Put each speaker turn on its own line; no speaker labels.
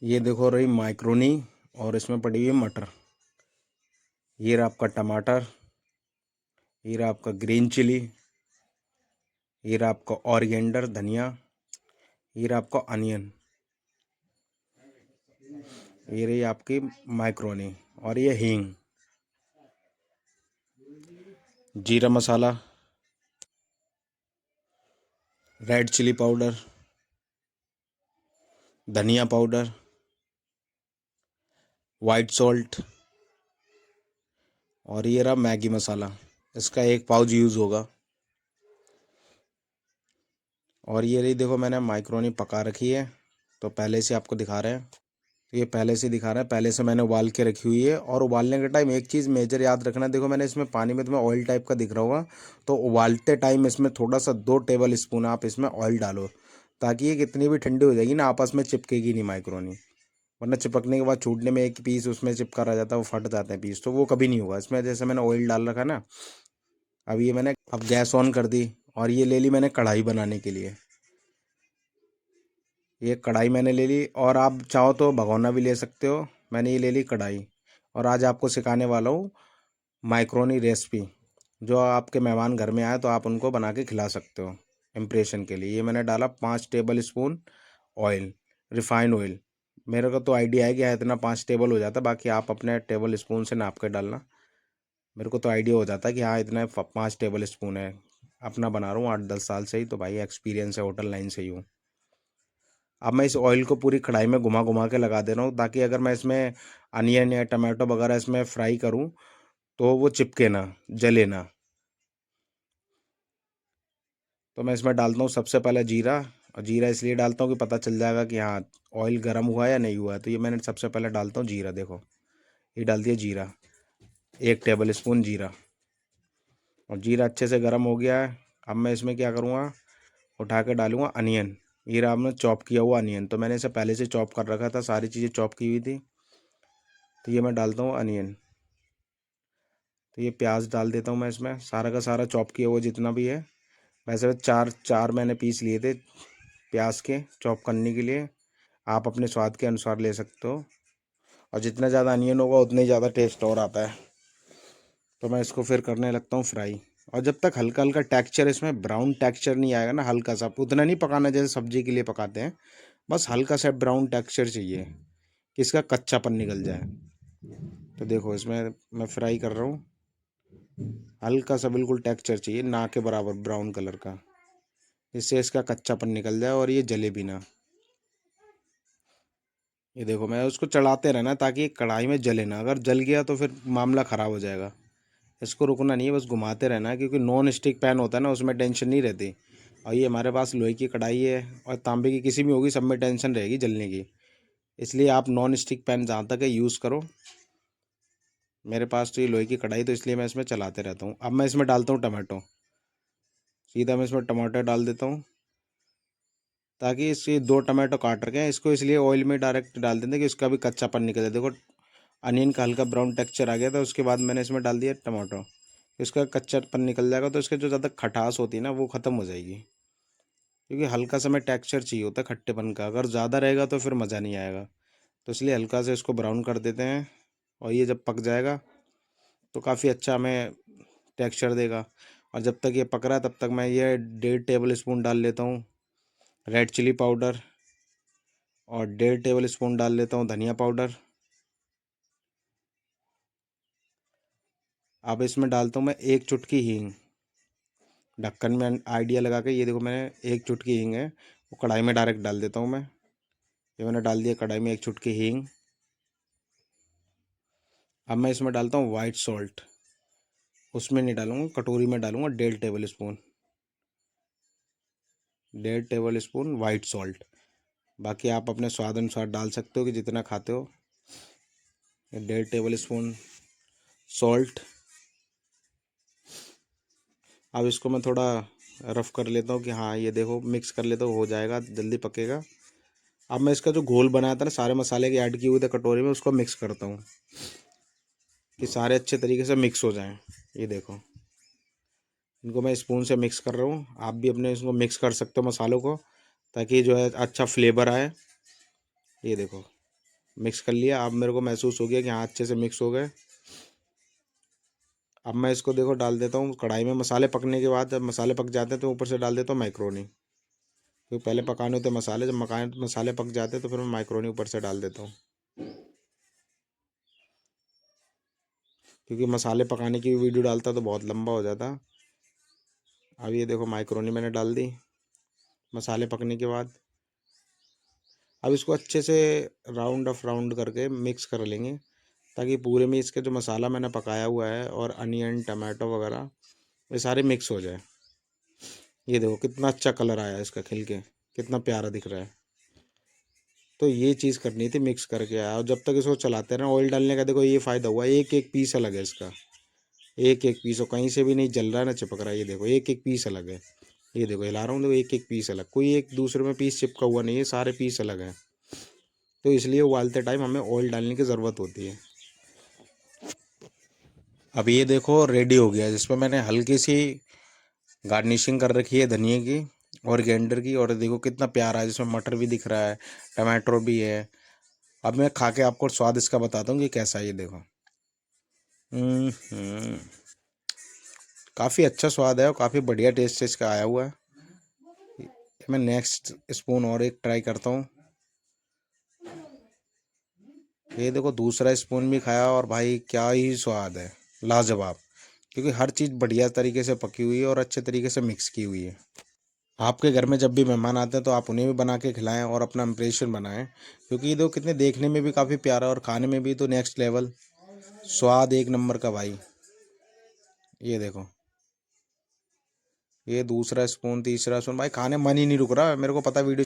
ये देखो रही माइक्रोनी और इसमें पड़ी हुई है मटर। ये रहा आपका टमाटर, ये रहा आपका ग्रीन चिली, ये रहा आपका ऑरिगेंडर धनिया, ये रहा आपका अनियन, ये रही आपकी माइक्रोनी और ये हींग, जीरा मसाला, रेड चिली पाउडर, धनिया पाउडर, वाइट सॉल्ट और ये रहा मैगी मसाला। इसका एक पाउच यूज़ होगा। और ये रही देखो मैंने माइक्रोनी पका रखी है, तो पहले से आपको दिखा रहे हैं। तो ये पहले से दिखा रहा है, पहले से मैंने उबाल के रखी हुई है। और उबालने के टाइम एक चीज़ मेजर याद रखना, देखो मैंने इसमें पानी में तुम्हें ऑयल टाइप का दिख रहा होगा, तो उबालते टाइम इसमें थोड़ा सा 2 टेबल स्पून आप इसमें ऑयल डालो, ताकि ये कितनी भी ठंडी हो जाएगी ना आपस में चिपकेगी नहीं माइक्रोनी। वरना चिपकने के बाद छूटने में एक पीस उसमें चिपका रह जाता है, वो फट जाते हैं पीस, तो वो कभी नहीं होगा इसमें। जैसे मैंने ऑयल डाल रखा ना, अब ये मैंने अब गैस ऑन कर दी और ये ले ली मैंने कढ़ाई बनाने के लिए। ये कढ़ाई मैंने ले ली, और आप चाहो तो भगोना भी ले सकते हो। मैंने ये ले ली कढ़ाई, और आज आपको सिखाने वाला हूँ माइक्रोनी रेसिपी, जो आपके मेहमान घर में आए तो आप उनको बना के खिला सकते हो इम्प्रेशन के लिए। ये मैंने डाला 5 table spoon oil, refined oil. मेरे को तो आइडिया है कि हाँ इतना 5 टेबल हो जाता, बाकी आप अपने टेबल स्पून से नाप के डालना। मेरे को तो आइडिया हो जाता है कि हाँ इतना 5 टेबल स्पून है। अपना बना रहा हूँ 8-10 साल से ही, तो भाई एक्सपीरियंस है, होटल लाइन से ही हूँ। अब मैं इस ऑयल को पूरी कढ़ाई में घुमा घुमा के लगा दे रहा हूँ, ताकि अगर मैं इसमें अनियन या टमाटो वगैरह इसमें फ्राई करूँ तो वो चिपके ना, जले ना। तो मैं इसमें डालता हूँ सबसे पहले जीरा। और जीरा इसलिए डालता हूँ कि पता चल जाएगा कि हाँ ऑयल गर्म हुआ है या नहीं हुआ है। तो ये मैंने सबसे पहले डालता हूँ जीरा, देखो ये डाल दिया जीरा, 1 टेबल स्पून जीरा। और जीरा अच्छे से गर्म हो गया है। अब मैं इसमें क्या करूँगा, उठा के डालूंगा अनियन। ये रहा हमने चॉप किया हुआ अनियन, तो मैंने इसे पहले से चॉप कर रखा था, सारी चीज़ें चॉप की हुई थी। तो ये मैं डालता हूँ अनियन। तो ये प्याज डाल देता हूँ मैं इसमें, सारा का सारा चॉप किया हुआ जितना भी है। वैसे तो चार चार मैंने पीस लिए थे प्याज के चॉप करने के लिए, आप अपने स्वाद के अनुसार ले सकते हो। और जितना ज़्यादा अनियन होगा उतना ही ज़्यादा टेस्ट और आता है। तो मैं इसको फिर करने लगता हूँ फ्राई। और जब तक हल्का हल्का टेक्सचर इसमें ब्राउन टेक्सचर नहीं आएगा ना, हल्का सा, उतना नहीं पकाना जैसे सब्जी के लिए पकाते हैं, बस हल्का सा ब्राउन टेक्सचर चाहिए कि इसका कच्चापन निकल जाए। तो देखो इसमें मैं फ्राई कर रहा हूँ, हल्का सा बिल्कुल टेक्सचर चाहिए, ना के बराबर ब्राउन कलर का, जिससे इसका कच्चापन निकल जाए और ये जले भी ना। ये देखो मैं उसको चढ़ाते रहना ताकि ये कढ़ाई में जले ना, अगर जल गया तो फिर मामला ख़राब हो जाएगा। इसको रुकना नहीं है, बस घुमाते रहना है, क्योंकि नॉन स्टिक पैन होता है ना, उसमें टेंशन नहीं रहती। और ये हमारे पास लोहे की कढ़ाई है, और तांबे की किसी भी होगी, सब में टेंशन रहेगी जलने की। इसलिए आप नॉन स्टिक पैन जहाँ तक है यूज़ करो। मेरे पास तो ये लोहे की कढ़ाई, तो इसलिए मैं इसमें चलाते रहता हूँ। अब मैं इसमें डालता हूँ टमाटो, सीधा मैं इसमें टमाटर डाल देता हूँ, ताकि इसके 2 टमाटो काट रखे हैं, इसको इसलिए ऑयल में डायरेक्ट डाल देते हैं कि इसका भी कच्चापन निकल जाए। देखो अनियन का हल्का ब्राउन टेक्सचर आ गया था, उसके बाद मैंने इसमें डाल दिया टमाटो। इसका कच्चापन निकल जाएगा, तो इसके जो ज़्यादा खटास होती है ना वो ख़त्म हो जाएगी। क्योंकि हल्का सा में टेक्सचर चाहिए होता है खट्टेपन का, अगर ज़्यादा रहेगा तो फिर मज़ा नहीं आएगा। तो इसलिए हल्का से इसको ब्राउन कर देते हैं, और ये जब पक जाएगा तो काफ़ी अच्छा हमें टेक्सचर देगा। और जब तक ये पक रहा है तब तक मैं ये 1.5 टेबल स्पून डाल लेता हूँ रेड चिली पाउडर, और 1.5 टेबल स्पून डाल लेता हूँ धनिया पाउडर। अब इसमें डालता हूँ मैं 1 चुटकी हींग, ढक्कन में आइडिया लगा के। ये देखो मैंने 1 चुटकी हींग है, वो कढ़ाई में डायरेक्ट डाल देता हूँ मैं। ये मैंने डाल दिया कढ़ाई में 1 चुटकी हींग। अब मैं इसमें डालता हूँ वाइट सॉल्ट, उसमें नहीं डालूंगा, कटोरी में डालूंगा 1.5 table spoon, 1.5 table spoon white salt. बाकी आप अपने स्वाद अनुसार डाल सकते हो कि जितना खाते हो। 1.5 टेबल स्पून सॉल्ट। अब इसको मैं थोड़ा रफ़ कर लेता हूँ कि हाँ ये देखो मिक्स कर लेता हूँ, हो जाएगा, जल्दी पकेगा। अब मैं इसका जो घोल बनाया था ना, सारे मसाले के ऐड किए हुए थे कटोरी में, उसको मिक्स करता हूँ कि सारे अच्छे तरीके से मिक्स हो जाएं। ये देखो इनको मैं स्पून से मिक्स कर रहा हूँ, आप भी अपने इसको मिक्स कर सकते हो मसालों को, ताकि जो है अच्छा फ्लेवर आए। ये देखो मिक्स कर लिया। अब मेरे को महसूस हो गया कि हाँ अच्छे से मिक्स हो गए। अब मैं इसको देखो डाल देता हूँ कढ़ाई में। मसाले पकने के बाद जब मसाले पक जाते हैं तो ऊपर से डाल देता हूँ मैक्रोनी, क्योंकि पहले पकाने होते हैं मसाले, जब मसाले पक जाते हैं तो फिर मैं मैक्रोनी ऊपर से डाल देता हूँ, क्योंकि मसाले पकाने की वीडियो डालता तो बहुत लंबा हो जाता। अब ये देखो मैक्रोनी मैंने डाल दी मसाले पकने के बाद। अब इसको अच्छे से राउंड ऑफ राउंड करके मिक्स कर लेंगे, ताकि पूरे में इसके जो मसाला मैंने पकाया हुआ है और अनियन टमाटो वगैरह ये सारे मिक्स हो जाए। ये देखो कितना अच्छा कलर आया है इसका खिल के, कितना प्यारा दिख रहा है। तो ये चीज़ करनी थी, मिक्स करके आया। और जब तक इसको चलाते रहे, ऑयल डालने का देखो ये फ़ायदा हुआ, एक एक पीस अलग है इसका, एक एक पीस, और कहीं से भी नहीं जल रहा है ना चिपक रहा है। ये देखो एक एक पीस अलग है। ये देखो हिला रहा हूँ, देखो एक एक पीस अलग, कोई एक दूसरे में पीस चिपका हुआ नहीं है, सारे पीस अलग हैं। तो इसलिए उबालते टाइम हमें ऑयल डालने की ज़रूरत होती है। अब ये देखो रेडी हो गया, जिसमें मैंने हल्की सी गार्निशिंग कर रखी है धनिए की और गेंडर की, और देखो कितना प्यारा है, जिसमें मटर भी दिख रहा है, टमाटर भी है। अब मैं खा के आपको स्वाद इसका बताता हूँ कि कैसा है। ये देखो काफ़ी अच्छा स्वाद है और काफ़ी बढ़िया टेस्ट इसका आया हुआ है। मैं नेक्स्ट स्पून और एक ट्राई करता हूँ। ये देखो दूसरा स्पून भी खाया और भाई क्या ही स्वाद है, लाजवाब, क्योंकि हर चीज़ बढ़िया तरीके से पकी हुई है और अच्छे तरीके से मिक्स की हुई है। आपके घर में जब भी मेहमान आते हैं तो आप उन्हें भी बना के खिलाएं और अपना इम्प्रेशन बनाएं, क्योंकि ये देखो कितने देखने में भी काफ़ी प्यारा और खाने में भी तो नेक्स्ट लेवल, स्वाद एक नंबर का भाई। ये देखो ये दूसरा स्पून तीसरा स्पून, भाई खाने मन ही नहीं रुक रहा, मेरे को पता वीडियो